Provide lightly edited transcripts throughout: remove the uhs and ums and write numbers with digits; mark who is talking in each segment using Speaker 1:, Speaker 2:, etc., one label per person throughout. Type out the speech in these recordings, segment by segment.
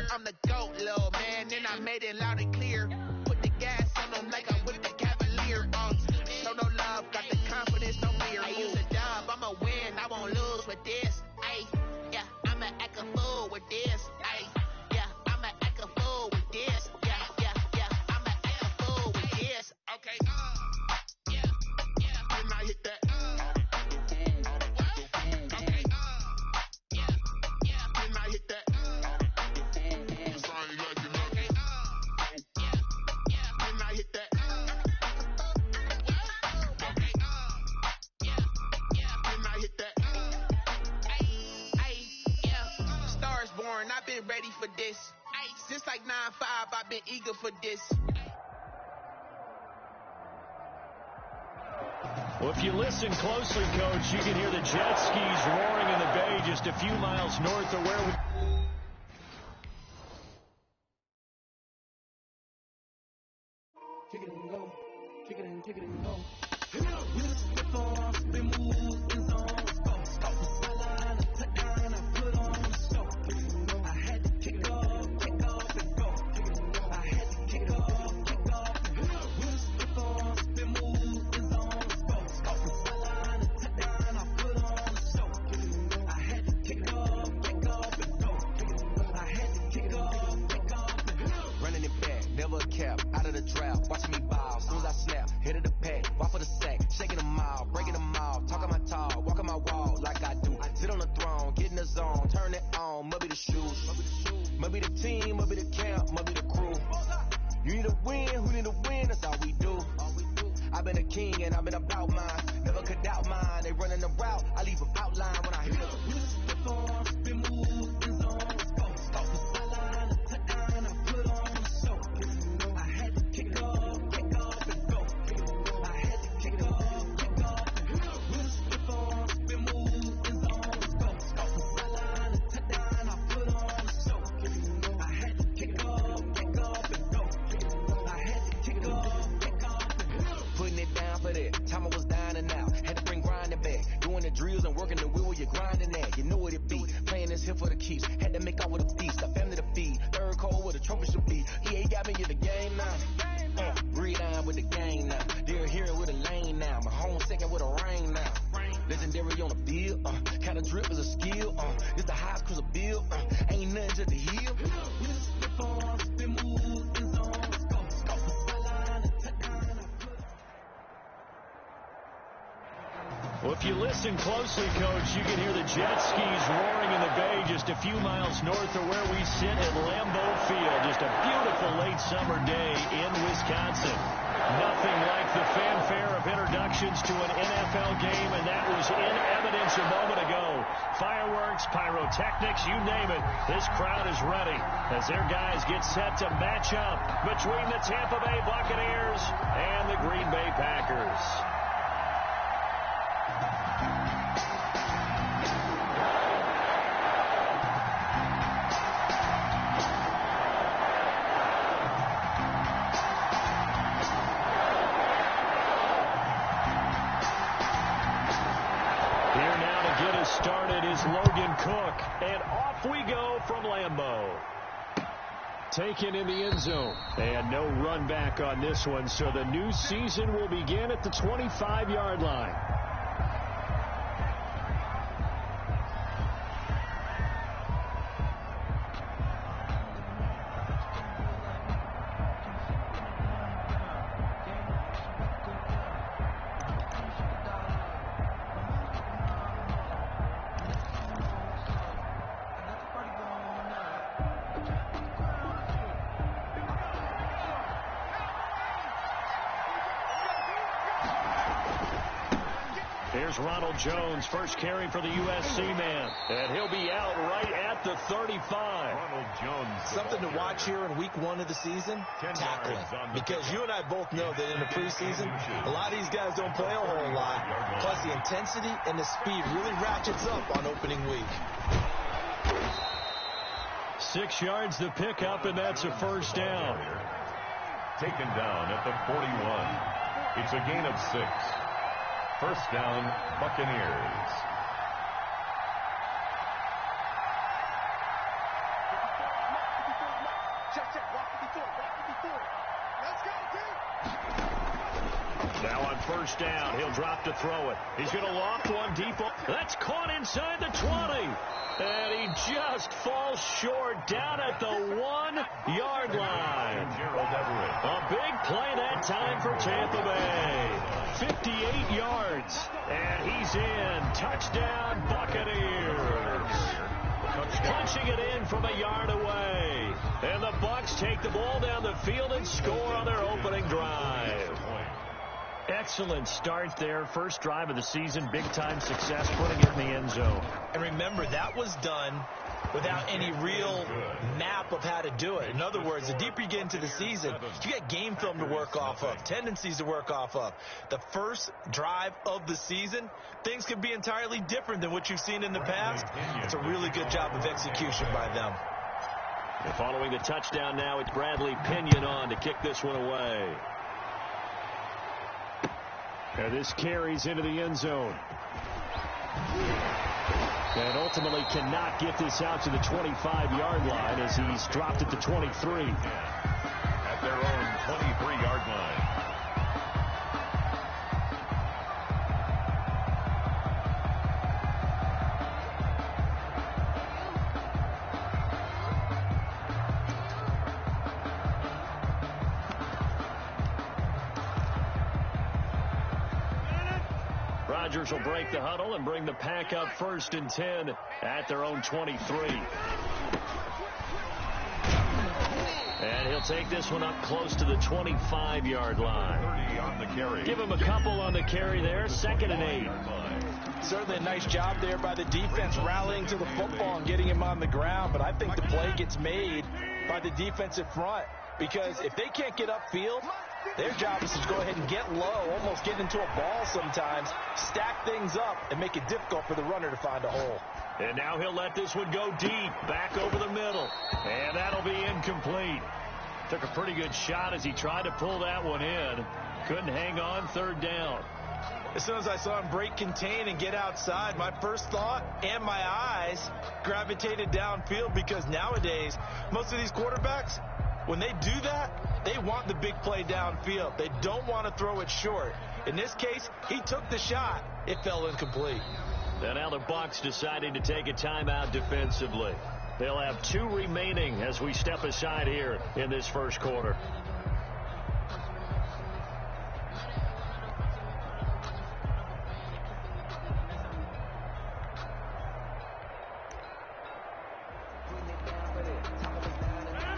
Speaker 1: year. I'm the GOAT, little man, and I made it loud and clear. Put the gas on them like I'm with the Cavalier. Show no love, got the confidence, no fear. I use a dub, I'ma win, I won't lose with this. Ay, yeah, I'ma act a fool with this. Ay, yeah, I'ma act a fool with this. Yeah, yeah, yeah, I'ma act a fool with this. Okay, yeah, yeah, and I hit that. I've been ready for this. Since like 9-5, I've been eager for this.
Speaker 2: Well, if you listen closely, Coach, you can hear the jet skis roaring in the bay just a few miles north of where we...
Speaker 3: Kick it and go. Kick it and go. Step on, spin move, in zone. Stop the sideline, touchdown, I put on the show. I had to kick off and go. I had to kick off and go. Step on, spin move, in zone. Stop the sideline, touchdown, I put on the show. I had to kick off and go. I had to kick off and go.
Speaker 4: Running it back, never a cap, out of the drought. Watch me ball, soon as I snap, hit of the pack, walk for the sack, shaking them out, breaking them out, talking my talk, walking my wall like I do. Sit on the throne, get in the zone, turn it on, must be the shoes, must be the team, must be the camp, must be the crew. You need a win, who need a win, that's all we do. I've been a king and I've been about mine, never could doubt mine, they running the route, I leave them outline when I hit them.
Speaker 3: Step on, spin move, in zone. Stop the sideline, touchdown, I put on the show. I had to kick off and go. I had to kick off and go. Step on, spin move, in zone. Stop the sideline, touchdown, I put on the show. I had to kick off and go. I had to kick off and go.
Speaker 4: Putting it down for that, time I was dying and out, had to bring grinding back, doing the drills and working the wheel where you're grinding at, you know what it be, playing this here for the keeps, had to make out with a feast, a family to feed, third cold where the trophy should be, EA got me in the game now, breathe on with the game now, they're here with a lane now, my home second with a rain now, legendary on the field, kinda drip is a skill, it's the highest cruiser bill, ain't nothing just the hill.
Speaker 3: Step on, spin move, in zone. Stop the sideline, touchdown, I put.
Speaker 2: Well, if you listen closely, Coach, you can hear the jet skis roaring in the bay just a few miles north of where we sit at Lambeau Field. Just a beautiful late summer day in Wisconsin. Nothing like the fanfare of introductions to an NFL game, and that was in evidence a moment ago. Fireworks, pyrotechnics, you name it. This crowd is ready as their guys get set to match up between the Tampa Bay Buccaneers and the Green Bay Packers. Started is Logan Cook, and off we go from Lambeau. Taken in the end zone, and no run back on this one, so the new season will begin at the 25-yard line. Here's Ronald Jones, first carry for the USC man, and he'll be out right at the 35.
Speaker 5: Ronald Jones.
Speaker 6: Something to watch here in week 1 of the season, tackling. Because you and I both know that in the preseason, a lot of these guys don't play a whole lot. Plus the intensity and the speed really ratchets up on opening week.
Speaker 2: 6 yards the pickup, and that's a first down.
Speaker 5: Taken down at the 41. It's a gain of 6. First down, Buccaneers.
Speaker 2: Now on first down, he'll drop to throw it. He's going to loft one deep. That's caught inside the 20. And he just falls short down at the 1-yard line. A big play that time for Tampa Bay. 58 yards. And he's in. Touchdown, Buccaneers. Punching it in from a yard away. And the Bucs take the ball down the field and score on their opening drive. Excellent start there. First drive of the season. Big-time success putting it in the end zone.
Speaker 6: And remember, that was done without any real map of how to do it. In other words, the deeper you get into the season, you got game film to work off of, tendencies to work off of. The first drive of the season, things can be entirely different than what you've seen in the past. It's a really good job of execution by them.
Speaker 2: And following the touchdown now, it's Bradley Pinion on to kick this one away. And this carries into the end zone. And ultimately cannot get this out to the 25-yard line as he's dropped at the 23.
Speaker 5: At their own 23-yard line.
Speaker 2: Rodgers will break the huddle and bring the pack up 1st and 10 at their own 23. And he'll take this one up close to the 25-yard line.
Speaker 5: 30 on the carry.
Speaker 2: Give him a couple on the carry there. 2nd and 8.
Speaker 6: Certainly a nice job there by the defense rallying to the football and getting him on the ground. But I think the play gets made by the defensive front, because if they can't get upfield, their job is to go ahead and get low, almost get into a ball sometimes, stack things up, and make it difficult for the runner to find a hole.
Speaker 2: And now he'll let this one go deep, back over the middle. And that'll be incomplete. Took a pretty good shot as he tried to pull that one in. Couldn't hang on. 3rd down.
Speaker 6: As soon as I saw him break contain and get outside, my first thought and my eyes gravitated downfield, because nowadays, most of these quarterbacks, when they do that, they want the big play downfield. They don't want to throw it short. In this case, he took the shot. It fell incomplete.
Speaker 2: And now the Bucs deciding to take a timeout defensively. They'll have 2 remaining as we step aside here in this first quarter.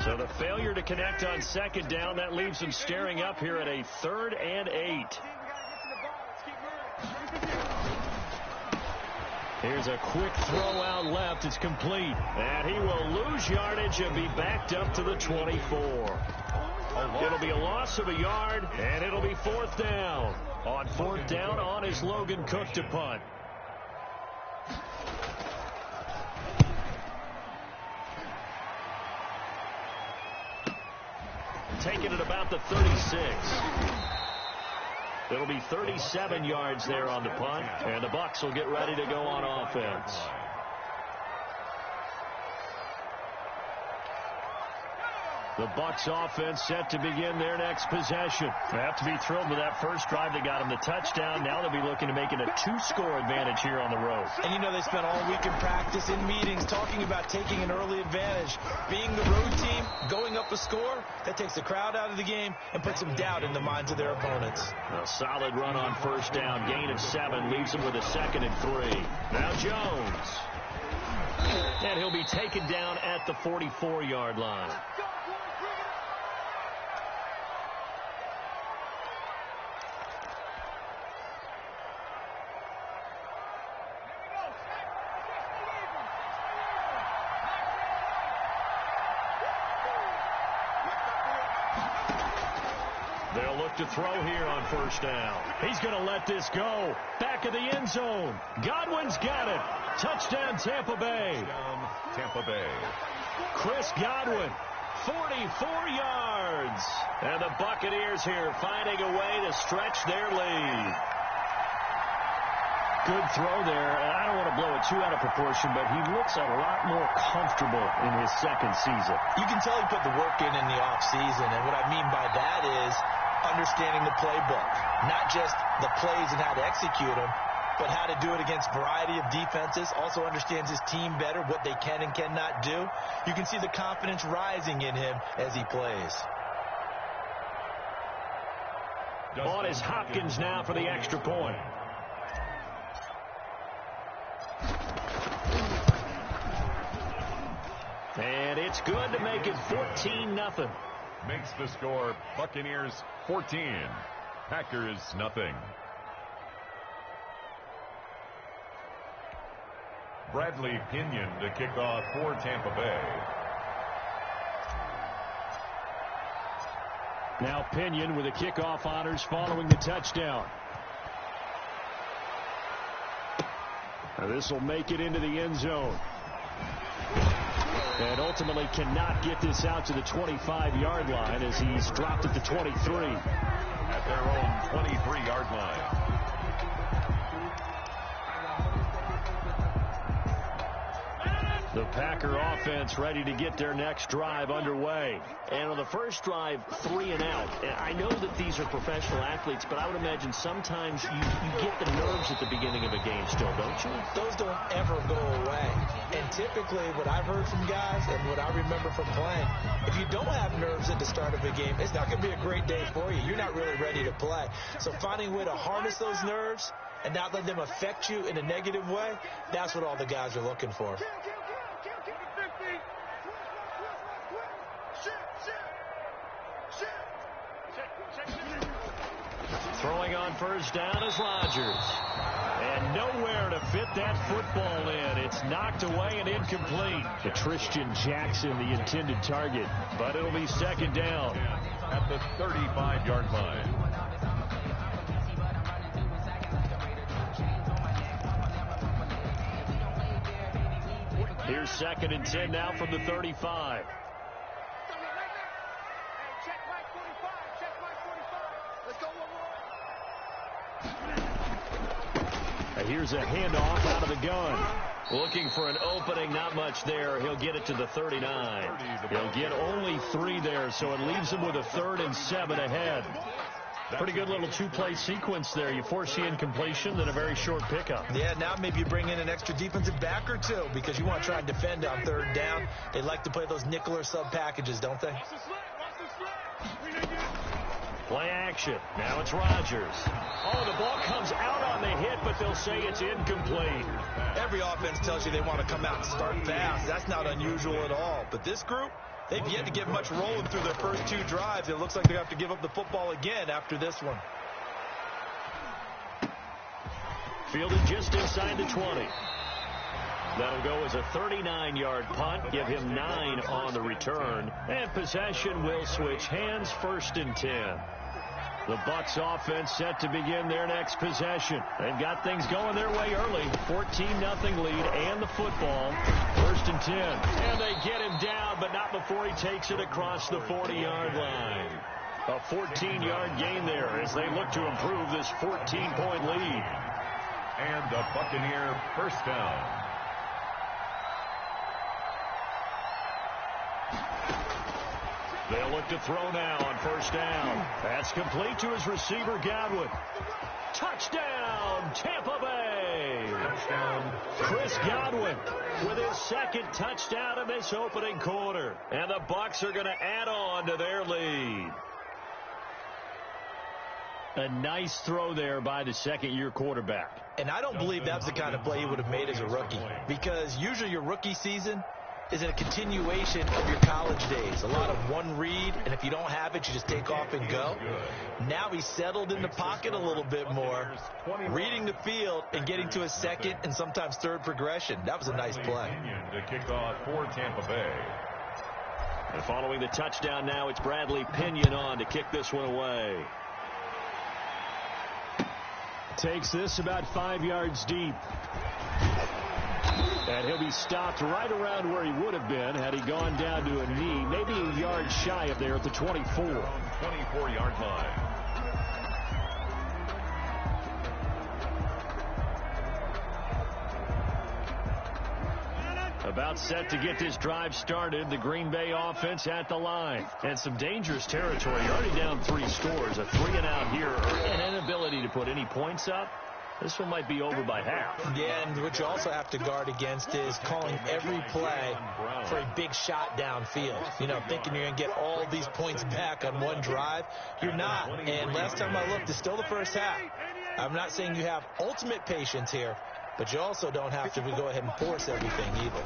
Speaker 2: So the failure to connect on 2nd down, that leaves them staring up here at a 3rd and 8. Here's a quick throw out left. It's complete. And he will lose yardage and be backed up to the 24. It'll be a loss of a yard, and it'll be 4th down. On 4th down, on is Logan Cook to punt. Taking it about the 36. It'll be 37 yards there on the punt, and the Bucs will get ready to go on offense. The Bucs offense set to begin their next possession. They have to be thrilled with that first drive. They got them the touchdown. Now they'll be looking to make it a 2-score advantage here on the road.
Speaker 6: And you know, they spent all week in practice, in meetings, talking about taking an early advantage. Being the road team, going up a score, that takes the crowd out of the game and puts some doubt in the minds of their opponents.
Speaker 2: A solid run on first down. Gain of 7 leaves them with a 2nd and 3. Now Jones. And he'll be taken down at the 44-yard line. They'll look to throw here on first down. He's going to let this go. Back of the end zone. Godwin's got it. Touchdown, Tampa Bay.
Speaker 5: Tampa Bay.
Speaker 2: Chris Godwin, 44 yards. And the Buccaneers here finding a way to stretch their lead. Good throw there. I don't want to blow it too out of proportion, but he looks a lot more comfortable in his second season.
Speaker 6: You can tell he put the work in the offseason, and what I mean by that is understanding the playbook. Not just the plays and how to execute them, but how to do it against a variety of defenses. Also understands his team better, what they can and cannot do. You can see the confidence rising in him as he plays.
Speaker 2: On is Hopkins now for the extra point. And it's good to make it 14-0.
Speaker 5: Makes the score Buccaneers 14, Packers nothing. Bradley Pinion to kick off for Tampa Bay.
Speaker 2: Now Pinion with the kickoff honors following the touchdown. Now this will make it into the end zone. And ultimately cannot get this out to the 25-yard line as he's dropped at the 23.
Speaker 5: At their own 23-yard line.
Speaker 2: The Packer offense ready to get their next drive underway. And on the first drive, 3 and out. And I know that these are professional athletes, but I would imagine sometimes you get the nerves at the beginning of a game still, don't you?
Speaker 6: Those don't ever go away. And typically what I've heard from guys and what I remember from playing, if you don't have nerves at the start of a game, it's not going to be a great day for you. You're not really ready to play. So finding a way to harness those nerves and not let them affect you in a negative way, that's what all the guys are looking for.
Speaker 2: Throwing on first down is Rodgers. And nowhere to fit that football in. It's knocked away and incomplete. To Christian Jackson, the intended target. But it'll be second down.
Speaker 5: At the 35-yard line.
Speaker 2: Here's 2nd and 10 now from the 35. Here's a handoff out of the gun. Looking for an opening, not much there. He'll get it to the 39. He'll get only 3 there, so it leaves him with a 3rd and 7 ahead. Pretty good little two-play sequence there. You force the incompletion, then a very short pickup.
Speaker 6: Yeah, now maybe you bring in an extra defensive back or two because you want to try and defend on 3rd down. They like to play those nickel or sub packages, don't they?
Speaker 2: Play action. Now it's Rodgers. Oh, the ball comes out on the hit, but they'll say it's incomplete.
Speaker 6: Every offense tells you they want to come out and start fast. That's not unusual at all. But this group, they've yet to get much rolling through their first 2 drives. It looks like they have to give up the football again after this one.
Speaker 2: Fielded just inside the 20. That'll go as a 39-yard punt. Give him 9 on the return. And possession will switch hands, 1st and 10. The Bucs offense set to begin their next possession. They've got things going their way early. 14-0 lead and the football. 1st and 10. And they get him down, but not before he takes it across the 40-yard line. A 14-yard gain there as they look to improve this 14-point lead.
Speaker 5: And the Buccaneer first down.
Speaker 2: They'll look to throw now on first down. That's complete to his receiver, Godwin. Touchdown, Tampa Bay.
Speaker 5: Touchdown.
Speaker 2: Chris Godwin with his 2nd touchdown in this opening quarter. And the Bucs are going to add on to their lead. A nice throw there by the 2nd-year quarterback.
Speaker 6: And I don't believe that's the kind of play he would have made as a rookie. Because usually your rookie season is a continuation of your college days. A lot of one read, and if you don't have it, you just take off and go. Now he's settled in the pocket a little bit more, reading the field and getting to his 2nd and sometimes 3rd progression. That was a nice play.
Speaker 5: To kick off for Tampa Bay.
Speaker 2: And following the touchdown now, it's Bradley Pinion on to kick this one away. Takes this about 5 yards deep. And he'll be stopped right around where he would have been had he gone down to a knee, maybe a yard shy of there at the 24.
Speaker 5: 24-yard line.
Speaker 2: About set to get this drive started. The Green Bay offense at the line. And some dangerous territory. You're already down 3 scores. A 3-and-out here. An inability to put any points up. This one might be over by half.
Speaker 6: Yeah, and what you also have to guard against is calling every play for a big shot downfield. You know, thinking you're going to get all these points back on one drive. You're not. And last time I looked, it's still the first half. I'm not saying you have ultimate patience here, but you also don't have to go ahead and force everything either.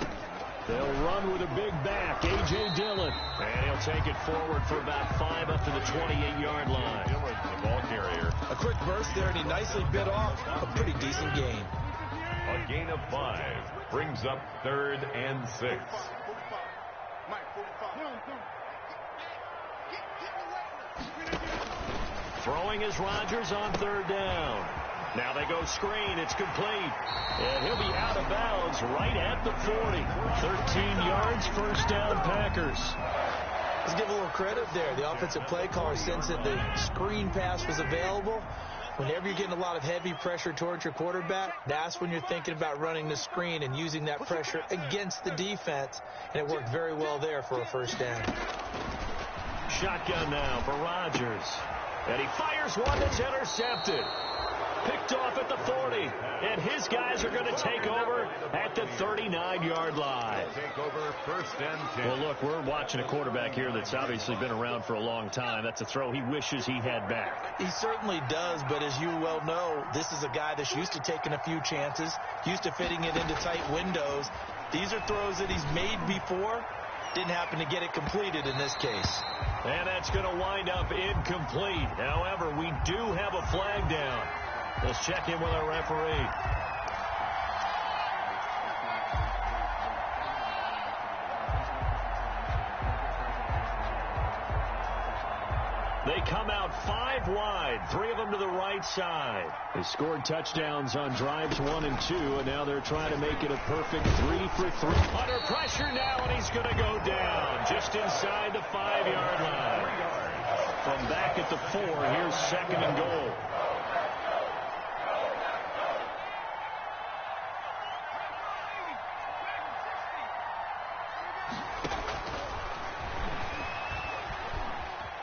Speaker 2: They'll run with a big back, A.J. Dillon. And he'll take it forward for about 5 up to the 28-yard line.
Speaker 5: Dillon's the ball carrier.
Speaker 6: A quick burst there, and he nicely bit off a pretty decent gain.
Speaker 5: A gain of 5 brings up 3rd and 6.
Speaker 2: Throwing is Rodgers on 3rd down. Now they go screen. It's complete. And he'll be out of bounds right at the 40. 13 yards, first down, Packers.
Speaker 6: Let's give a little credit there. The offensive play caller sensed that the screen pass was available. Whenever you're getting a lot of heavy pressure towards your quarterback, that's when you're thinking about running the screen and using that pressure against the defense. And it worked very well there for a first down.
Speaker 2: Shotgun now for Rodgers. And he fires one that's intercepted. Picked off at the 40. And his guys are going to take over at the 39-yard line.
Speaker 5: Take over 1st and 10.
Speaker 2: Well, look, we're watching a quarterback here that's obviously been around for a long time. That's a throw he wishes he had back.
Speaker 6: He certainly does, but as you well know, this is a guy that's used to taking a few chances, used to fitting it into tight windows. These are throws that he's made before. Didn't happen to get it completed in this case.
Speaker 2: And that's going to wind up incomplete. However, we do have a flag down. Let's check in with our referee. They come out 5 wide, 3 of them to the right side. They scored touchdowns on drives 1 and 2, and now they're trying to make it a perfect 3 for 3. Under pressure now, and he's going to go down just inside the 5-yard line. From back at the 4, here's 2nd and goal.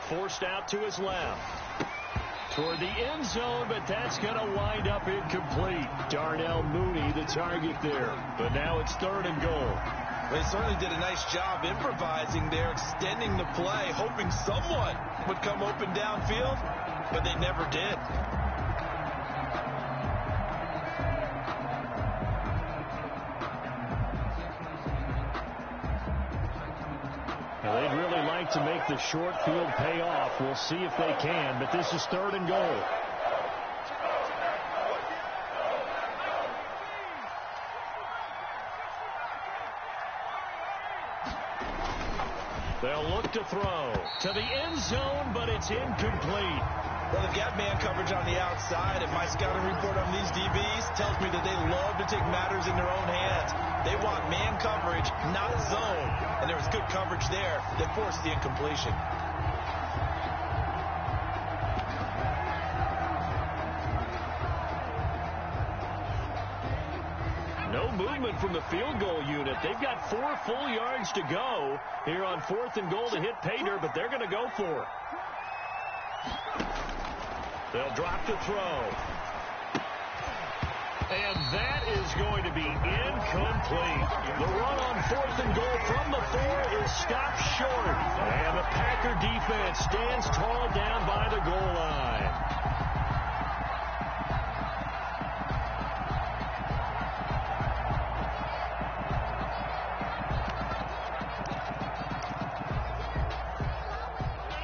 Speaker 2: Forced out to his left. Toward the end zone, but that's going to wind up incomplete. Darnell Mooney, the target there. But now it's 3rd and goal.
Speaker 6: They certainly did a nice job improvising there, extending the play, hoping someone would come open downfield, but they never did.
Speaker 2: Now, they'd really like to make the short field pay off. We'll see if they can, but this is 3rd and goal. They'll look to throw to the end zone, but it's incomplete.
Speaker 6: Well, they've got man coverage on the outside, and my scouting report on these DBs tells me that they love to take matters in their own hands. They want man coverage, not zone. And there was good coverage there that forced the incompletion.
Speaker 2: No movement from the field goal unit. They've got 4 full yards to go here on 4th and goal to hit Pater, but they're going to go for it. They'll drop the throw. And that is going to be incomplete. The run on 4th and goal from the 4 is stopped short. And the Packer defense stands tall down by the goal line.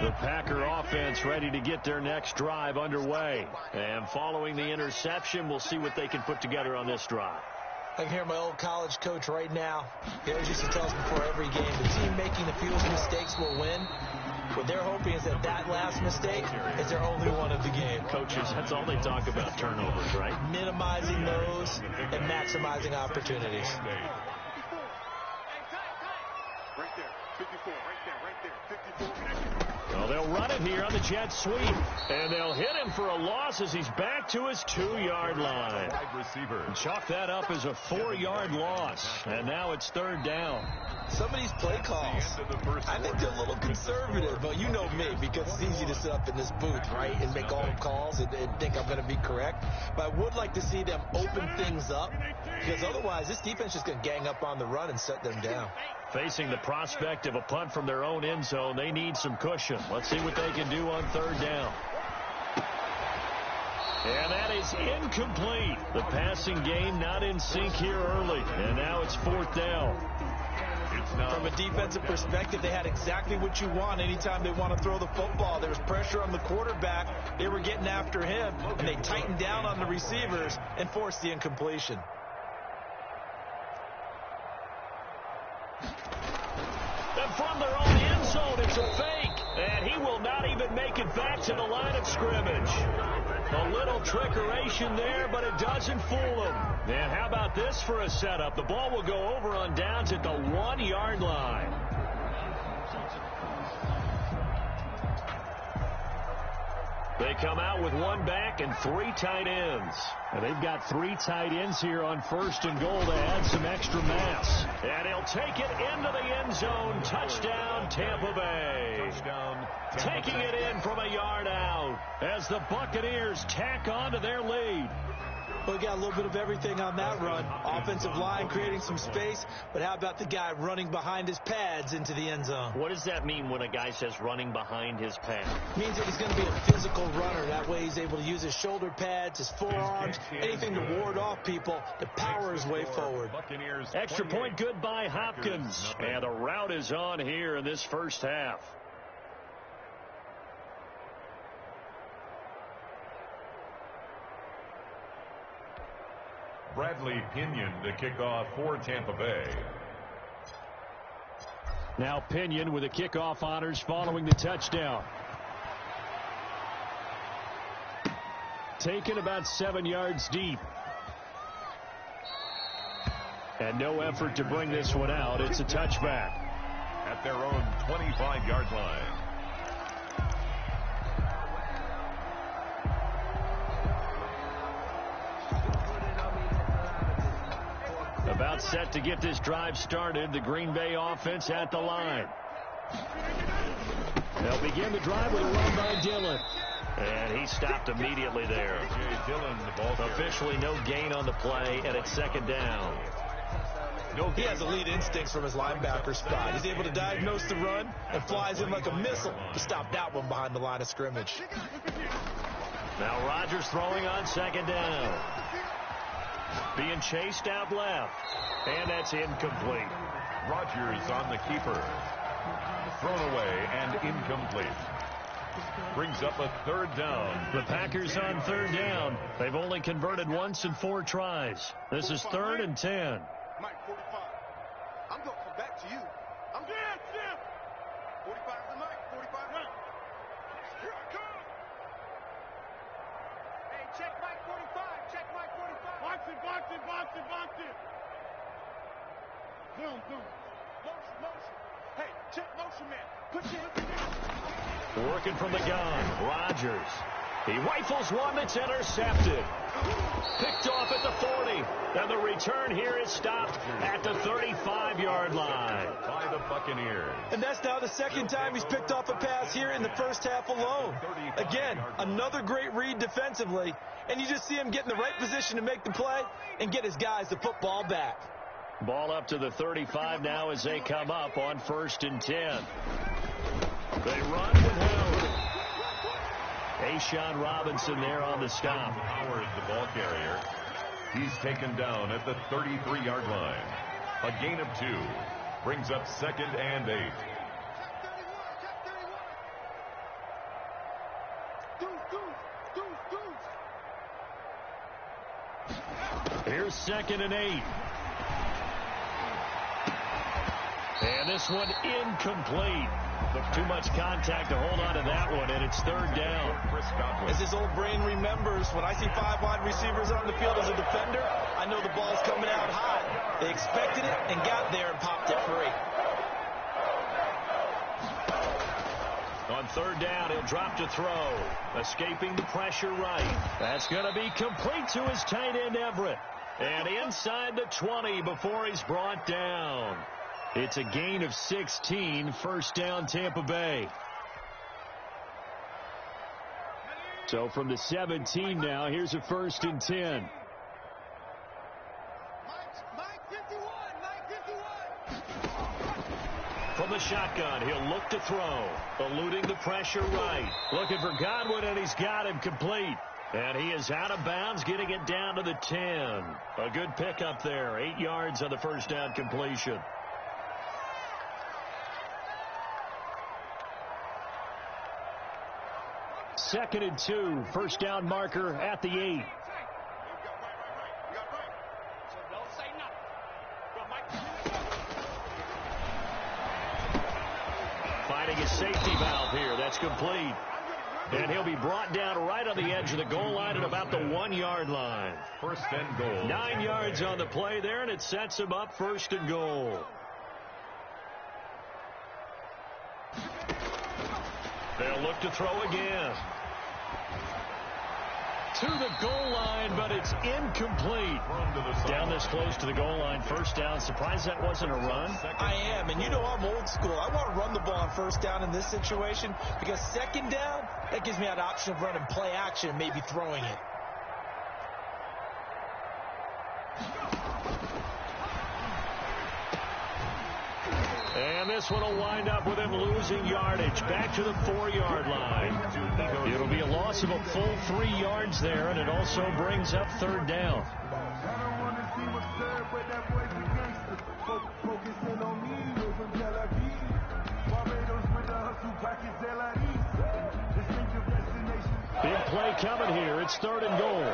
Speaker 2: The Packer offense ready to get their next drive underway. And following the interception, we'll see what they can put together on this drive.
Speaker 6: I can hear my old college coach right now. He always used to tell us before every game, the team making the fewest mistakes will win. What they're hoping is that that last mistake is their only one of the game.
Speaker 2: Coaches, that's all they talk about, turnovers, right?
Speaker 6: Minimizing those and maximizing opportunities.
Speaker 5: Right there, 54, right there, 54.
Speaker 2: Well, they'll run it here on the jet sweep, and they'll hit him for a loss as he's back to his 2-yard line. Chalk that up as a 4-yard loss, and now it's 3rd down.
Speaker 6: Some of these play calls, I think they're a little conservative, but you know me, because it's easy to sit up in this booth, right, and make all the calls and think I'm going to be correct. But I would like to see them open things up, because otherwise this defense is going to gang up on the run and shut them down.
Speaker 2: Facing the prospect of a punt from their own end zone, they need some cushion. Let's see what they can do on 3rd down. And that is incomplete. The passing game not in sync here early, and now it's 4th down.
Speaker 6: From a defensive perspective, they had exactly what you want anytime they want to throw the football. There was pressure on the quarterback. They were getting after him, and they tightened down on the receivers and forced the incompletion.
Speaker 2: And from their own end zone, it's a fake. And he will not even make it back to the line of scrimmage. A little trickeration there, but it doesn't fool him. And how about this for a setup? The ball will go over on downs at the 1-yard line. They come out with 1 back and 3 tight ends. And they've got 3 tight ends here on 1st and goal to add some extra mass. And he'll take it into the end zone. Touchdown, Tampa Bay. Taking it in from a yard out as the Buccaneers tack on to their lead.
Speaker 6: Well, we got a little bit of everything on that run. Offensive line creating some space, but how about the guy running behind his pads into the end zone?
Speaker 2: What does that mean when a guy says running behind his pads?
Speaker 6: Means that he's going to be a physical runner. That way he's able to use his shoulder pads, his forearms, anything to ward off people to power his way forward.
Speaker 2: Extra point good by Hopkins. And the route is on here in this first half.
Speaker 5: Bradley Pinion to kick off for Tampa Bay.
Speaker 2: Now Pinion with the kickoff honors following the touchdown. Taken about 7 yards deep. And no effort to bring this one out. It's a touchback.
Speaker 5: At their own 25-yard line.
Speaker 2: About set to get this drive started. The Green Bay offense at the line. They'll begin the drive with a run by Dillon. And he stopped immediately there. Officially no gain on the play, and it's 2nd down.
Speaker 6: He has elite instincts from his linebacker spot. He's able to diagnose the run and flies in like a missile to stop that one behind the line of scrimmage.
Speaker 2: Now Rodgers throwing on 2nd down. Being chased out left. And that's incomplete.
Speaker 5: Rodgers on the keeper. Thrown away and incomplete. Brings up a 3rd down.
Speaker 2: The Packers on 3rd down. They've only converted once in 4 tries. This is 3rd and 10.
Speaker 7: Mike, 45. I'm going to come back to you. I'm dead. 45 to Mike. 45 right. Here I come. Hey, check Mike 45. Check Mike 45. Box it. Boom. Motion. Hey, check motion, man. Put your hip in.
Speaker 2: Working from the gun. Rodgers. He rifles one that's intercepted. Picked off at the 40. And the return here is stopped at the 35-yard line.
Speaker 5: By the Buccaneers.
Speaker 6: And that's now the 2nd time he's picked off a pass here in the first half alone. Again, another great read defensively. And you just see him get in the right position to make the play and get his guys the football back.
Speaker 2: Ball up to the 35 now as they come up on 1st and 10. They run with Howard. A'Shawn Robinson there on the stop.
Speaker 5: Howard, the ball carrier. He's taken down at the 33-yard line. A gain of 2. Brings up 2nd and 8.
Speaker 2: Here's 2nd and 8. And this one incomplete. Too much contact to hold on to that one, and it's 3rd down.
Speaker 6: As his old brain remembers, when I see 5 wide receivers on the field as a defender, I know the ball's coming out hot. They expected it and got there and popped it free.
Speaker 2: On third down, he'll drop to throw. Escaping the pressure right. That's going to be complete to his tight end, Everett. And inside the 20 before he's brought down. It's a gain of 16, first down Tampa Bay. So from the 17 now, here's a 1st and 10. From the shotgun, he'll look to throw. Eluding the pressure right. Looking for Godwin, and he's got him complete. And he is out of bounds, getting it down to the 10. A good pickup there. 8 yards on the first down completion. Second and 2. First down marker at the 8. Finding a safety valve here. That's complete. And he'll be brought down right on the edge of the goal line at about the 1-yard line.
Speaker 5: First and goal.
Speaker 2: 9 yards on the play there, and it sets him up 1st and goal. They'll look to throw again. To the goal line, but it's incomplete. Down this close to the goal line, first down. Surprised that wasn't a run?
Speaker 6: I am, and you know I'm old school. I want to run the ball on first down in this situation because second down, that gives me that option of running play action and maybe throwing it.
Speaker 2: And this one will wind up with him losing yardage back to the 4-yard line. It'll be a loss of a full 3 yards there, and it also brings up third down. Big play coming here. It's third and goal.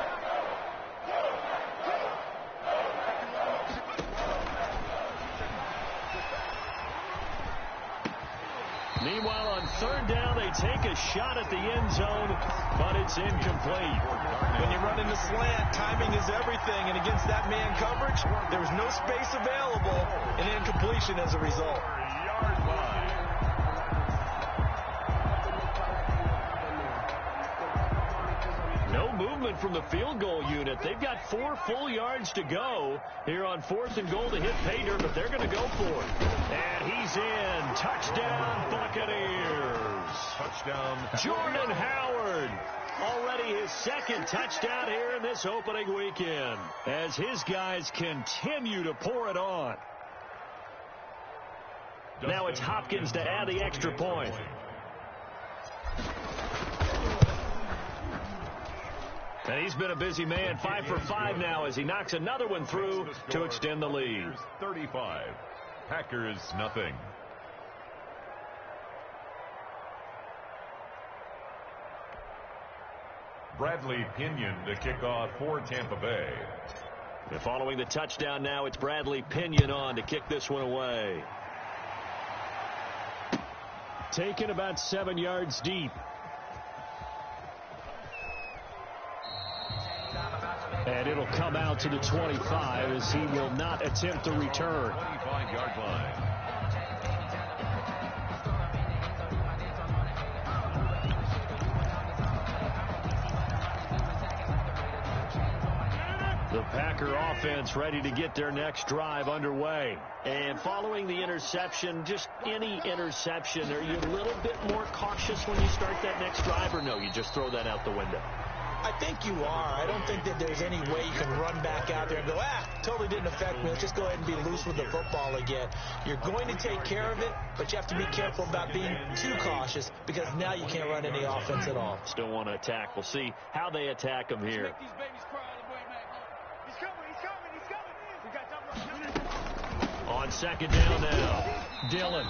Speaker 2: Meanwhile, on third down, they take a shot at the end zone, but it's incomplete.
Speaker 6: When you run into slant, timing is everything, and against that man coverage, there was no space available, and incompletion as a result.
Speaker 2: No movement from the field goal unit. They've got 4 full yards to go here on 4th and goal to hit pay dirt, but they're going to go for it. And he's in. Touchdown, Buccaneers.
Speaker 5: Touchdown.
Speaker 2: Jordan Howard. Already his 2nd touchdown here in this opening weekend as his guys continue to pour it on. Now it's Hopkins to add the extra point. And he's been a busy man, 5 for 5 now as he knocks another one through to extend the lead.
Speaker 5: 35. Packers nothing. Bradley Pinion to kick off for Tampa Bay.
Speaker 2: And following the touchdown now, it's Bradley Pinion on to kick this one away. Taken about 7 yards deep. And it'll come out to the 25 as he will not attempt to return.
Speaker 5: 25-yard line.
Speaker 2: The Packer offense ready to get their next drive underway. And following the interception, just any interception, are you a little bit more cautious when you start that next drive, or no, you just throw that out the window?
Speaker 6: I think you are. I don't think that there's any way you can run back out there and go, totally didn't affect me. Let's just go ahead and be loose with the football again. You're going to take care of it, but you have to be careful about being too cautious because now you can't run any offense at all.
Speaker 2: Still want to attack. We'll see how they attack them here. On second down now, Dillon.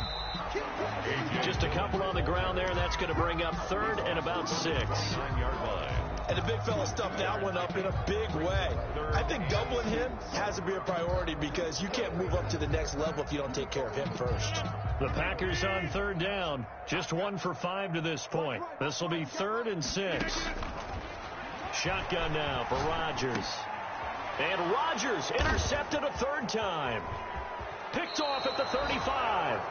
Speaker 2: Just a couple on the ground there, and that's going to bring up third and about 6.
Speaker 5: 9-yard line.
Speaker 6: And the big fella stuffed that one up in a big way. I think doubling him has to be a priority because you can't move up to the next level if you don't take care of him first.
Speaker 2: The Packers on third down, just 1 for 5 to this point. This will be 3rd and 6. Shotgun now for Rodgers. And Rodgers intercepted a 3rd time. Picked off at the 35.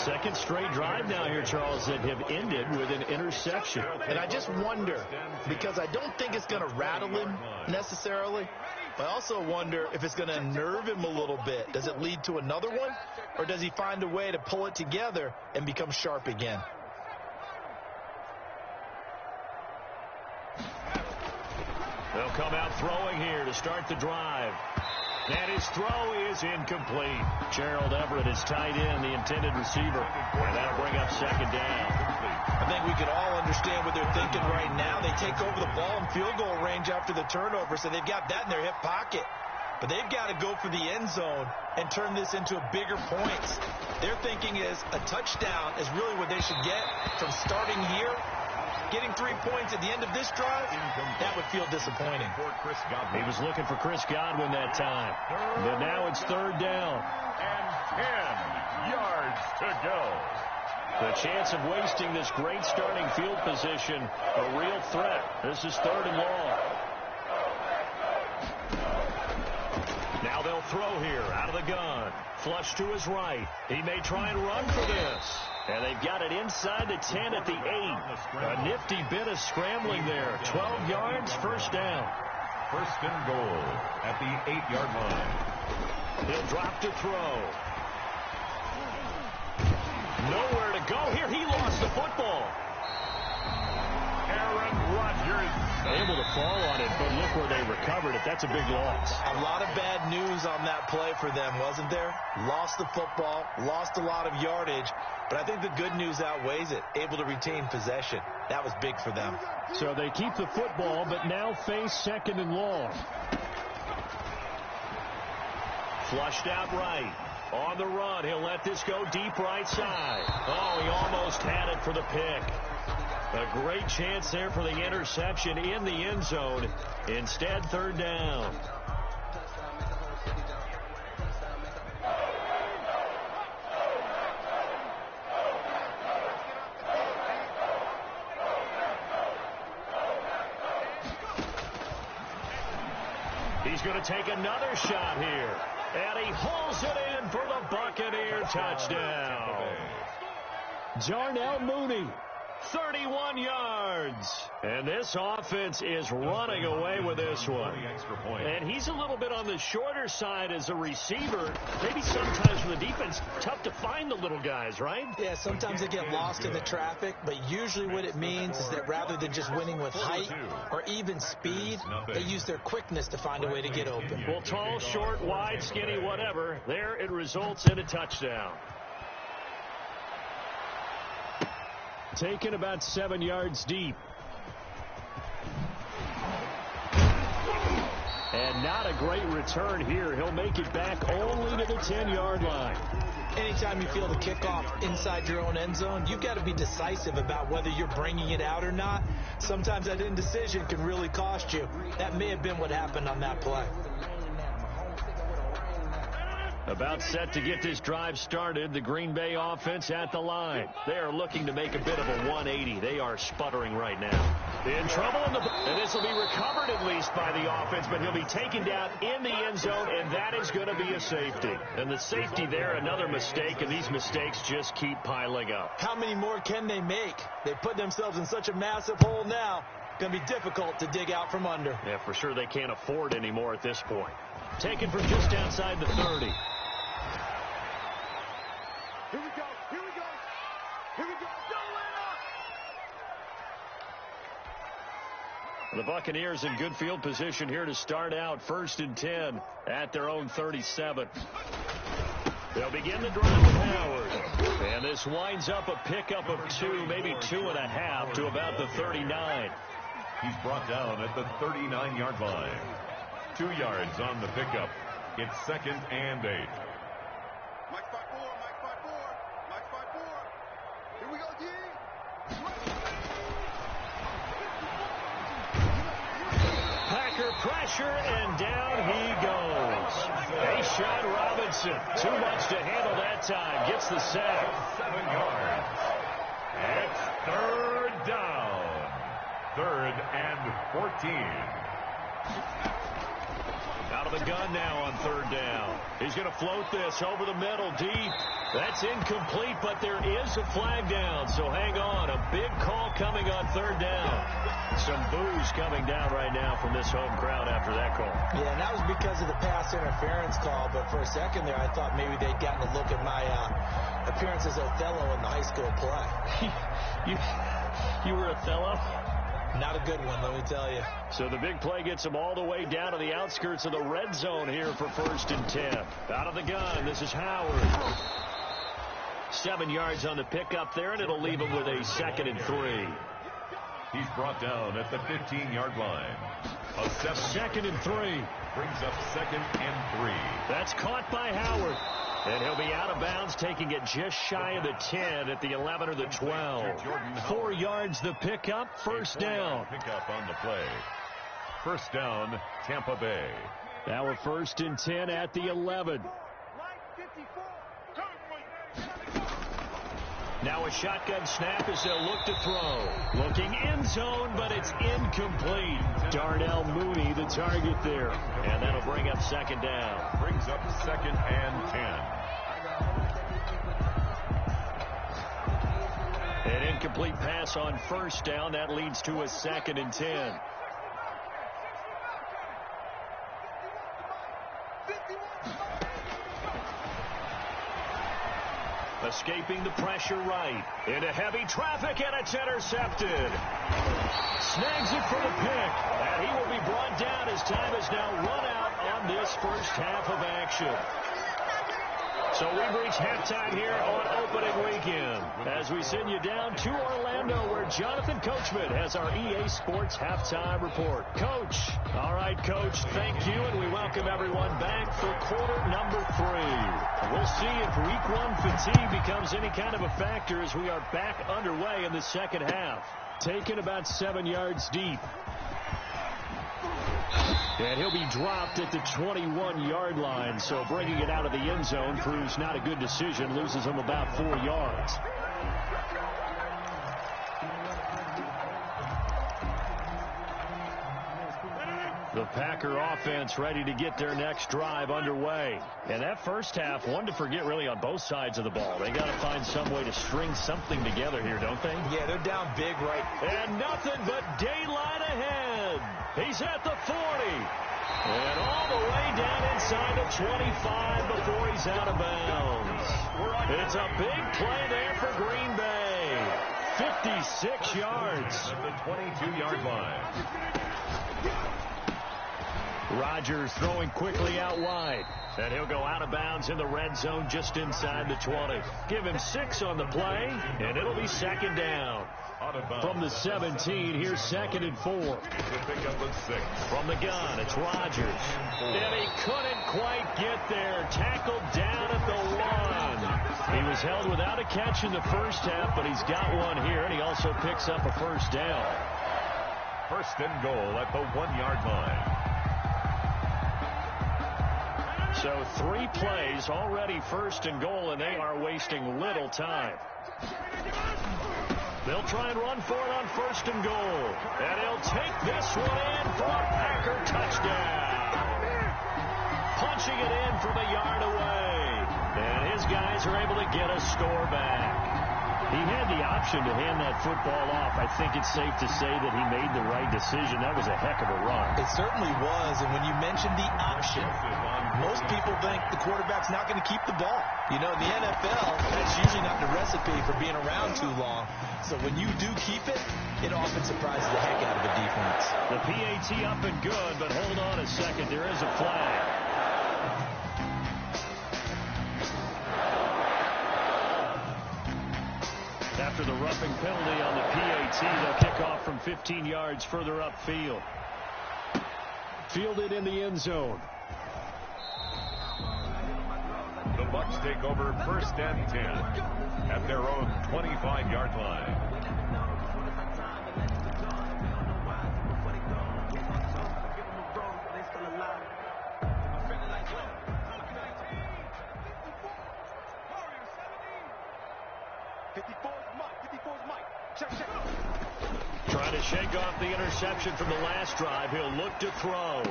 Speaker 2: Second straight drive now here, Charles, that have ended with an interception.
Speaker 6: And I just wonder, because I don't think it's going to rattle him necessarily, but I also wonder if it's going to unnerve him a little bit. Does it lead to another one, or does he find a way to pull it together and become sharp again?
Speaker 2: They'll come out throwing here to start the drive. And his throw is incomplete. Gerald Everett is tight end, the intended receiver. And that'll bring up second down.
Speaker 6: I think we can all understand what they're thinking right now. They take over the ball in field goal range after the turnover, so they've got that in their hip pocket. But they've got to go for the end zone and turn this into bigger points. Their thinking is a touchdown is really what they should get from starting here. Getting 3 points at the end of this drive, that would feel disappointing.
Speaker 2: He was looking for Chris Godwin that time. But now it's third down.
Speaker 5: And 10 yards to go.
Speaker 2: The chance of wasting this great starting field position, a real threat. This is third and long. Now they'll throw here out of the gun. Flush to his right. He may try and run for this. And they've got it inside the 10 at the 8. A nifty bit of scrambling there. 12 yards, first down.
Speaker 5: First and goal at the 8-yard line.
Speaker 2: He'll drop to throw. Nowhere to go here. He lost the football.
Speaker 5: Aaron Rodgers
Speaker 2: able to fall on it, but look where they recovered it. That's a big loss.
Speaker 6: A lot of bad news on that play for them, wasn't there? Lost the football, lost a lot of yardage, but I think the good news outweighs it. Able to retain possession. That was big for them.
Speaker 2: So they keep the football, but now face second and long. Flushed out right. On the run, he'll let this go deep right side. Oh, he almost had it for the pick. A great chance there for the interception in the end zone. Instead, third down. He's going to take another shot here. And he hauls it in for the Buccaneer touchdown. Jarnell Mooney. 31 yards. And this offense is running away with this one. And he's a little bit on the shorter side as a receiver. Maybe sometimes for the defense, tough to find the little guys, right?
Speaker 6: Yeah, sometimes they get lost in the traffic, but usually what it means is that rather than just winning with height or even speed, they use their quickness to find a way to get open.
Speaker 2: Well, tall, short, wide, skinny, whatever. There it results in a touchdown. Taken about 7 yards deep. And not a great return here. He'll make it back only to the 10-yard line.
Speaker 6: Anytime you feel the kickoff inside your own end zone, you've got to be decisive about whether you're bringing it out or not. Sometimes that indecision can really cost you. That may have been what happened on that play.
Speaker 2: About set to get this drive started, the Green Bay offense at the line. They are looking to make a bit of a 180. They are sputtering right now. In trouble, and this will be recovered at least by the offense, but he'll be taken down in the end zone, and that is going to be a safety. And the safety there, another mistake, and these mistakes just keep piling up.
Speaker 6: How many more can they make? They put themselves in such a massive hole now. Going to be difficult to dig out from under.
Speaker 2: Yeah, for sure they can't afford anymore at this point. Taken from just outside the 30.
Speaker 7: Here we go. Here we go. Here we go.
Speaker 2: The Buccaneers in good field position here to start out. First and 10 at their own 37. They'll begin the drive with Howard. And this winds up a pickup of 2, maybe 2.5 to about the 39.
Speaker 5: He's brought down at the 39-yard line. 2 yards on the pickup. It's second and 8.
Speaker 7: Mike 5-4. Mike 5-4. Mike 5-4. Here we go, G.
Speaker 2: Packer pressure, and down he goes. Ashawn Robinson, too much to handle that time. Gets the sack.
Speaker 5: 7 yards. It's third down. Third and 14.
Speaker 2: Out of the gun now on third down. He's going to float this over the middle, deep. That's incomplete, but there is a flag down, so hang on. A big call coming on third down. Some boos coming down right now from this home crowd after that call.
Speaker 6: Yeah, and that was because of the pass interference call, but for a second there, I thought maybe they'd gotten a look at my appearance as Othello in the high school play.
Speaker 2: You were Othello?
Speaker 6: Not a good one, let me tell you.
Speaker 2: So the big play gets them all the way down to the outskirts of the red zone here for 1st and 10. Out of the gun, this is Howard. 7 yards on the pickup there, and it'll leave him with a 2nd and 3.
Speaker 5: He's brought down at the 15-yard line. A
Speaker 2: 2nd and 3.
Speaker 5: Brings up 2nd and 3.
Speaker 2: That's caught by Howard. And he'll be out of bounds, taking it just shy of the 10 at the 11 or the 12. 4 yards the pickup, 1st down.
Speaker 5: Pickup on the play. 1st down, Tampa Bay.
Speaker 2: Now a 1st and 10 at the 11. Now a shotgun snap as they'll look to throw. Looking end zone, but it's incomplete. Darnell Mooney, the target there. And that'll bring up 2nd down.
Speaker 5: Brings up 2nd and 10.
Speaker 2: An incomplete pass on 1st down. That leads to a 2nd and 10. Escaping the pressure right. Into heavy traffic, and it's intercepted. Snags it for the pick. And he will be brought down as time has now run out on this first half of action. So we've reached halftime here on opening weekend as we send you down to Orlando where Jonathan Coachman has our EA Sports halftime report. Coach. All right, Coach, thank you, and we welcome everyone back for quarter number 3. We'll see if week 1 fatigue becomes any kind of a factor as we are back underway in the second half. Taken about 7 yards deep. And he'll be dropped at the 21-yard line, so bringing it out of the end zone proves not a good decision, loses him about 4 yards. The Packer offense ready to get their next drive underway. And that first half, one to forget really on both sides of the ball. They got to find some way to string something together here, don't they?
Speaker 6: Yeah, they're down big right.
Speaker 2: And nothing but daylight ahead. He's at the 40. And all the way down inside the 25 before he's out of bounds. It's a big play there for Green Bay. 56 yards.
Speaker 5: At the 22-yard line.
Speaker 2: Rodgers throwing quickly out wide. And he'll go out of bounds in the red zone just inside the 20. Give him 6 on the play, and it'll be 2nd down. From the 17, here's 2nd and 4. From the gun, it's Rodgers. And he couldn't quite get there. Tackled down at the 1. He was held without a catch in the first half, but he's got one here, and he also picks up a 1st down.
Speaker 5: 1st and goal at the 1-yard line.
Speaker 2: So 3 plays already 1st and goal, and they are wasting little time. They'll try and run for it on 1st and goal. And he'll take this one in for a Packer touchdown. Punching it in from a yard away. And his guys are able to get a score back. He had the option to hand that football off. I think it's safe to say that he made the right decision. That was a heck of a run.
Speaker 6: It certainly was. And when you mentioned the option, most people think the quarterback's not going to keep the ball. You know, in the NFL, that's usually not the recipe for being around too long. So when you do keep it, it often surprises the heck out of the defense.
Speaker 2: The PAT up and good, but hold on a second. There is a flag. After the roughing penalty on the PAT, they'll kick off from 15 yards further upfield. Fielded in the end zone.
Speaker 5: The Bucs take over 1st and 10 at their own 25-yard line.
Speaker 2: Trying to shake off the interception from the last drive. He'll look to throw.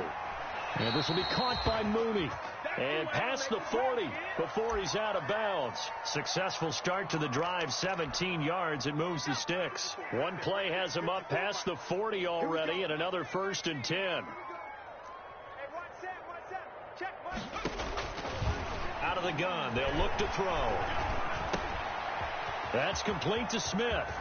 Speaker 2: And this will be caught by Mooney. And past the 40 before he's out of bounds. Successful start to the drive, 17 yards. It moves the sticks. One play has him up past the 40 already, and another 1st and 10. Out of the gun, they'll look to throw. That's complete to Smith.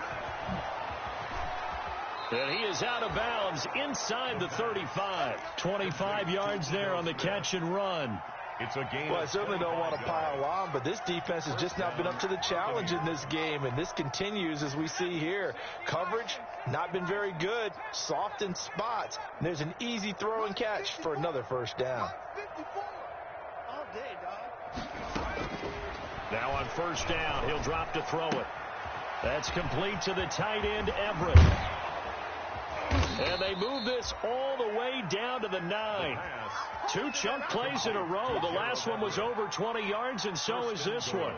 Speaker 2: And he is out of bounds inside the 35. 25 yards there on the catch and run.
Speaker 5: It's a game.
Speaker 6: Well, I certainly don't want to pile on, but this defense has just not been up to the challenge in this game, and this continues as we see here. Coverage, not been very good, soft in spots. And there's an easy throw and catch for another 1st down.
Speaker 7: All day, dog.
Speaker 2: Now on 1st down, he'll drop to throw it. That's complete to the tight end, Everett. And they move this all the way down to the 9. 2 chunk plays in a row. The last one was over 20 yards, and so is this one.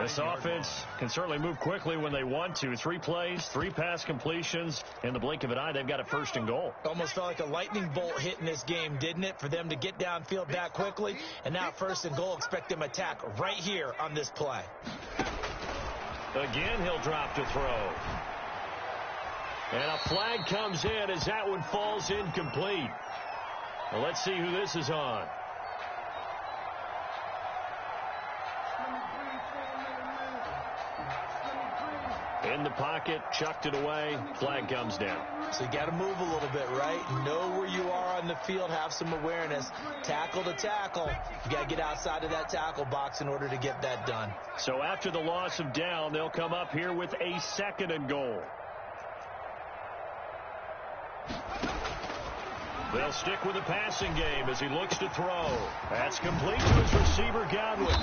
Speaker 2: This offense can certainly move quickly when they want to. 3 plays, 3 pass completions. In the blink of an eye, they've got a 1st and goal.
Speaker 6: Almost felt like a lightning bolt hit in this game, didn't it? For them to get downfield that quickly. And now 1st and goal, expect them to attack right here on this play.
Speaker 2: Again, he'll drop to throw. And a flag comes in as that one falls incomplete. Well, let's see who this is on. In the pocket, chucked it away, flag comes down.
Speaker 6: So you got to move a little bit, right? Know where you are on the field, have some awareness. Tackle to tackle. You got to get outside of that tackle box in order to get that done.
Speaker 2: So after the loss of down, they'll come up here with a 2nd and goal. They'll stick with the passing game as he looks to throw. That's complete to his receiver, Godwin.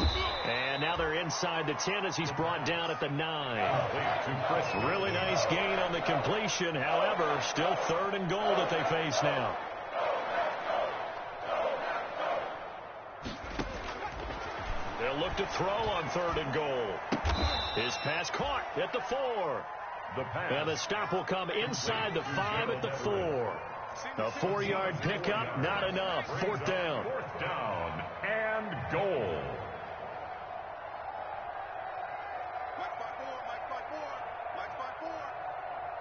Speaker 2: And now they're inside the 10 as he's brought down at the 9. Really nice gain on the completion. However, still 3rd and goal that they face now. They'll look to throw on 3rd and goal. His pass caught at the 4. And the stop will come inside the 5 at the 4. A 4-yard pickup, not enough. 4th down.
Speaker 5: 4th down and goal.
Speaker 7: Mike 5-4, Mike 5-4, Mike 5-4.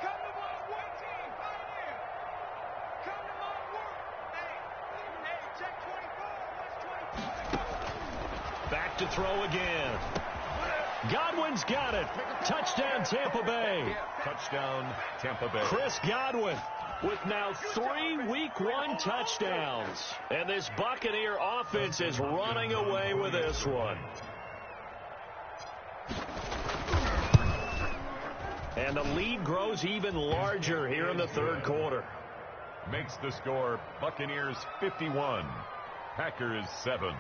Speaker 7: Come to my work team, Pioneer. Come to my work. Hey, check 24. What's 24?
Speaker 2: Back to throw again. Godwin's got it. Touchdown, Tampa Bay.
Speaker 5: Touchdown, Tampa Bay.
Speaker 2: Chris Godwin with now 3 Week 1 touchdowns. And this Buccaneer offense is running away with this one. And the lead grows even larger here in the 3rd quarter.
Speaker 5: Makes the score Buccaneers 51, Packers 7.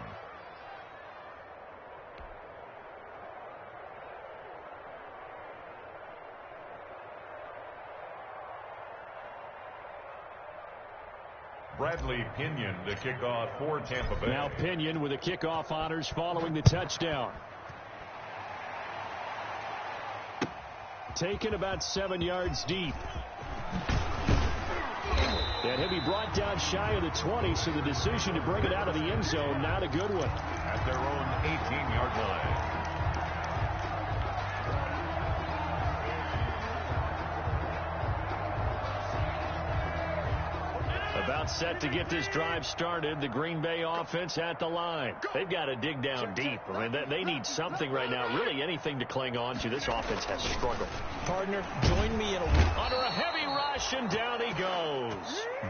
Speaker 5: Bradley Pinion to kick off for Tampa Bay.
Speaker 2: Now Pinion with the kickoff honors following the touchdown. Taken about 7 yards deep. And he'll be brought down shy of the 20, so the decision to bring it out of the end zone, not a good one.
Speaker 5: At their own 18-yard line.
Speaker 2: About set to get this drive started. The Green Bay offense at the line. They've got to dig down deep. I mean, they need something right now. Really anything to cling on to. This offense has struggled.
Speaker 6: Partner, join me in
Speaker 2: under a heavy rush, and down he goes.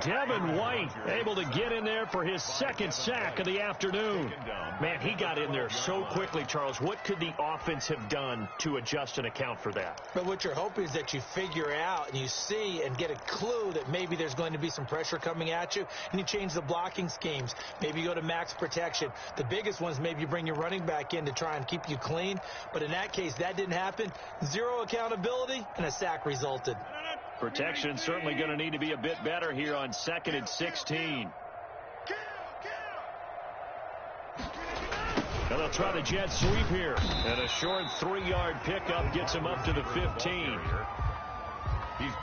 Speaker 2: Devin White able to get in there for his 2nd sack of the afternoon. Man, he got in there so quickly, Charles. What could the offense have done to adjust and account for that?
Speaker 6: But what you're hoping is that you figure out and you see and get a clue that maybe there's going to be some pressure coming at you, and you change the blocking schemes. Maybe you go to max protection. The biggest ones, maybe you bring your running back in to try and keep you clean. But in that case, that didn't happen. 0 accountability, and a sack resulted.
Speaker 2: Protection certainly going to need to be a bit better here on 2nd and 16. And they'll try the jet sweep here. And a short 3-yard pickup gets him up to the 15.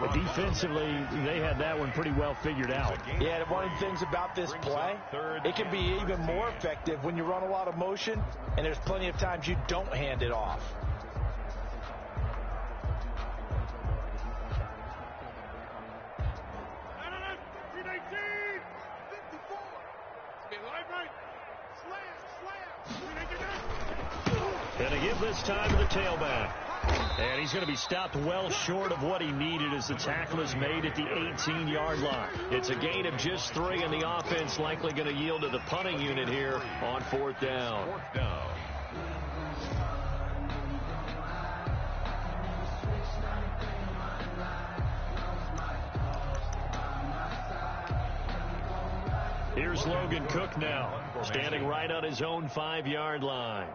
Speaker 2: But defensively, they had that one pretty well figured out.
Speaker 6: Yeah, and one of the things about this play, it can be even more effective when you run a lot of motion, and there's plenty of times you don't hand it off.
Speaker 2: Going to give this time to the tailback. And he's going to be stopped well short of what he needed as the tackle is made at the 18-yard line. It's a gain of just 3, and the offense likely going to yield to the punting unit here on 4th down. Here's Logan Cook now, standing right on his own 5-yard line.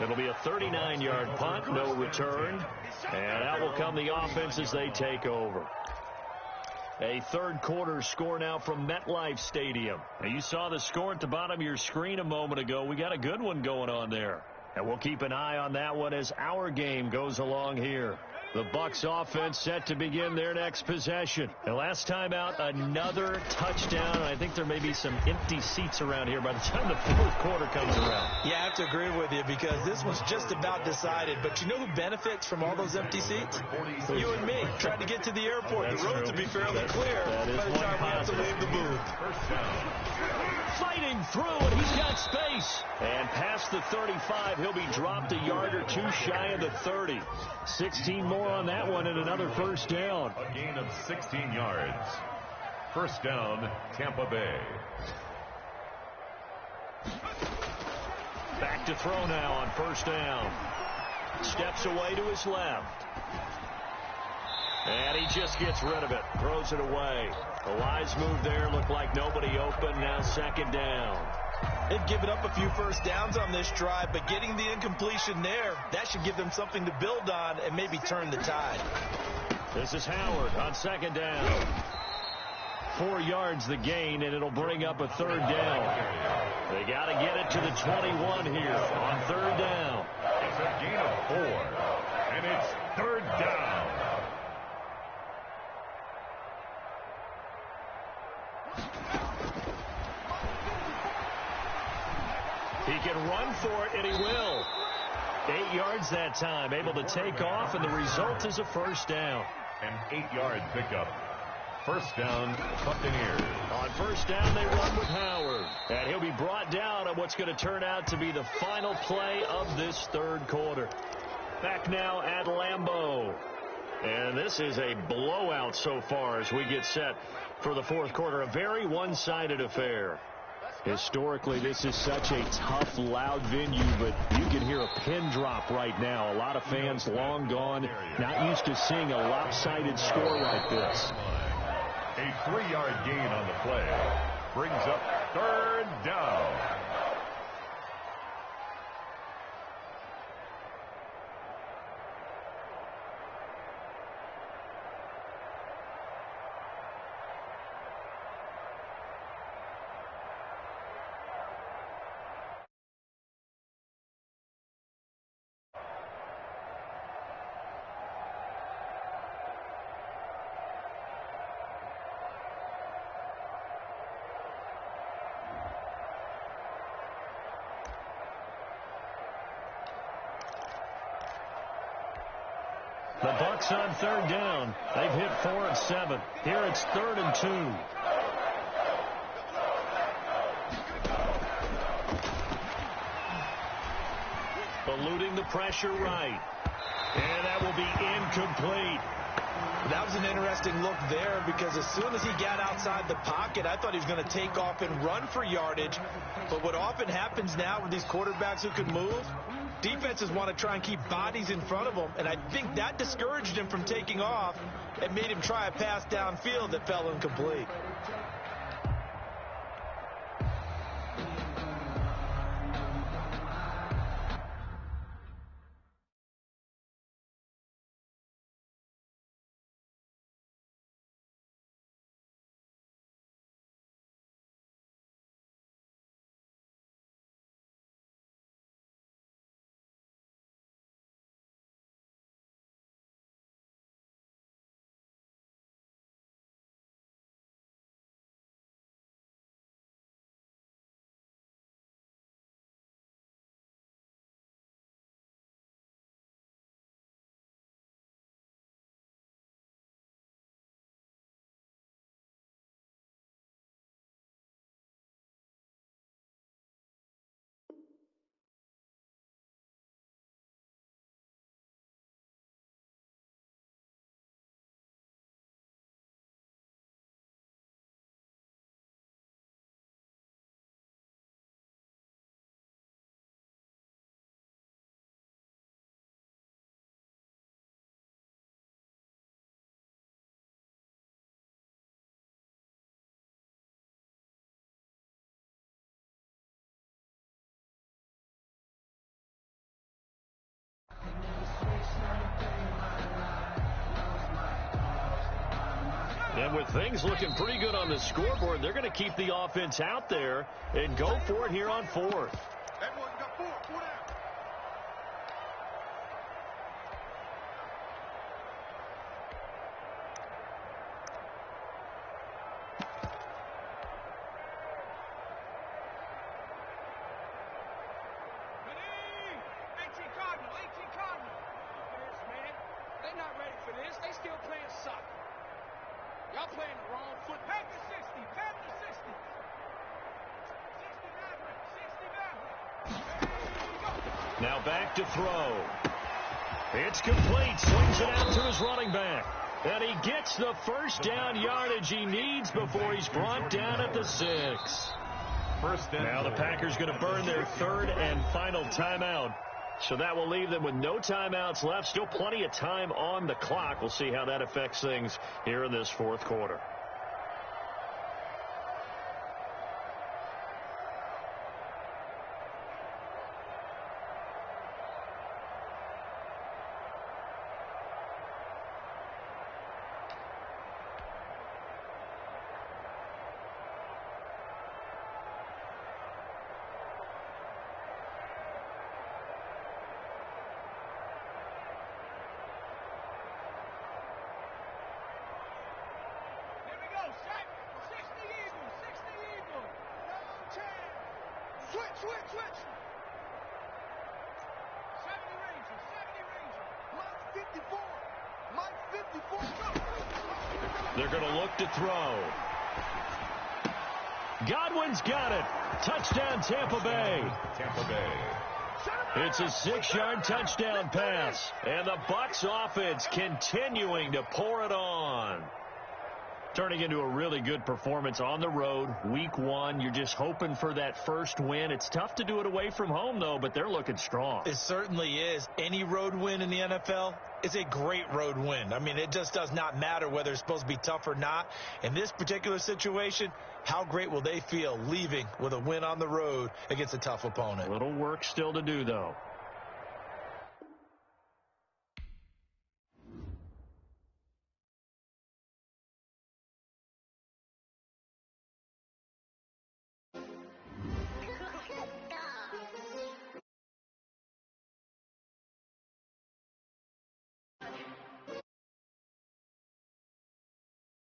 Speaker 2: It'll be a 39-yard punt, no return. And out will come the offense as they take over. A third quarter score now from MetLife Stadium. Now you saw the score at the bottom of your screen a moment ago. We got a good one going on there. And we'll keep an eye on that one as our game goes along here. The Bucs offense set to begin their next possession. And last time out, another touchdown. I think there may be some empty seats around here by the time the fourth quarter comes around.
Speaker 6: Yeah, I have to agree with you because this was just about decided. But you know who benefits from all those empty seats? You and me, trying to get to the airport. The roads will be fairly clear by the time we have to leave the booth.
Speaker 2: Fighting through, and he's got space. And past the 35, he'll be dropped a yard or two shy of the 30. 16 more on that one and another first down.
Speaker 5: A gain of 16 yards. First down, Tampa Bay.
Speaker 2: Back to throw now on first down. Steps away to his left. And he just gets rid of it. Throws it away. A wise move there. Looked like nobody open. Now second down.
Speaker 6: They've given up a few first downs on this drive, but getting the incompletion there, that should give them something to build on and maybe turn the tide.
Speaker 2: This is Howard on second down. 4 yards the gain, and it'll bring up a third down. They got to get it to the 21 here on third down.
Speaker 5: It's a gain of 4, and it's third down.
Speaker 2: He can run for it, and he will. 8 yards that time, able to take off, and the result is a first down.
Speaker 5: An 8-yard pickup. First down, Buccaneers.
Speaker 2: On first down, they run with Howard. And he'll be brought down on what's going to turn out to be the final play of this third quarter. Back now at Lambeau. And this is a blowout so far as we get set for the fourth quarter. A very one-sided affair. Historically, this is such a tough, loud venue, but you can hear a pin drop right now. A lot of fans long gone, not used to seeing a lopsided score like this.
Speaker 5: A 3-yard gain on the play brings up third down.
Speaker 2: The Bucs on third down. They've hit 4 of 7. Here it's 3rd and 2. Eluding the pressure right. And that will be incomplete.
Speaker 6: That was an interesting look there because as soon as he got outside the pocket, I thought he was going to take off and run for yardage. But what often happens now with these quarterbacks who can move, defenses want to try and keep bodies in front of them, and I think that discouraged him from taking off and made him try a pass downfield that fell incomplete.
Speaker 2: And with things looking pretty good on the scoreboard, they're going to keep the offense out there and go for it here on fourth.
Speaker 7: Everyone got four down.
Speaker 3: They're not ready for this. They still playing soccer. Y'all playing the wrong foot. Pack to 60. Pack to 60. 60 Maverick. 60 Maverick.
Speaker 2: Now back to throw. It's complete. Swings it out to his running back. And he gets the first down yardage he needs before he's brought down at the 6. Now the Packers going to burn their third and final timeout. So that will leave them with no timeouts left. Still plenty of time on the clock. We'll see how that affects things here in this fourth quarter.
Speaker 7: Switch. 70 Ranger. Mike 54.
Speaker 2: They're going to look to throw. Godwin's got it. Touchdown, Tampa Bay. It's a 6-yard touchdown pass. And the Bucs offense continuing to pour it on. Turning into a really good performance on the road. Week 1, you're just hoping for that first win. It's tough to do it away from home, though, but they're looking strong.
Speaker 6: It certainly is. Any road win in the NFL is a great road win. I mean, it just does not matter whether it's supposed to be tough or not. In this particular situation, how great will they feel leaving with a win on the road against a tough opponent?
Speaker 2: Little work still to do, though.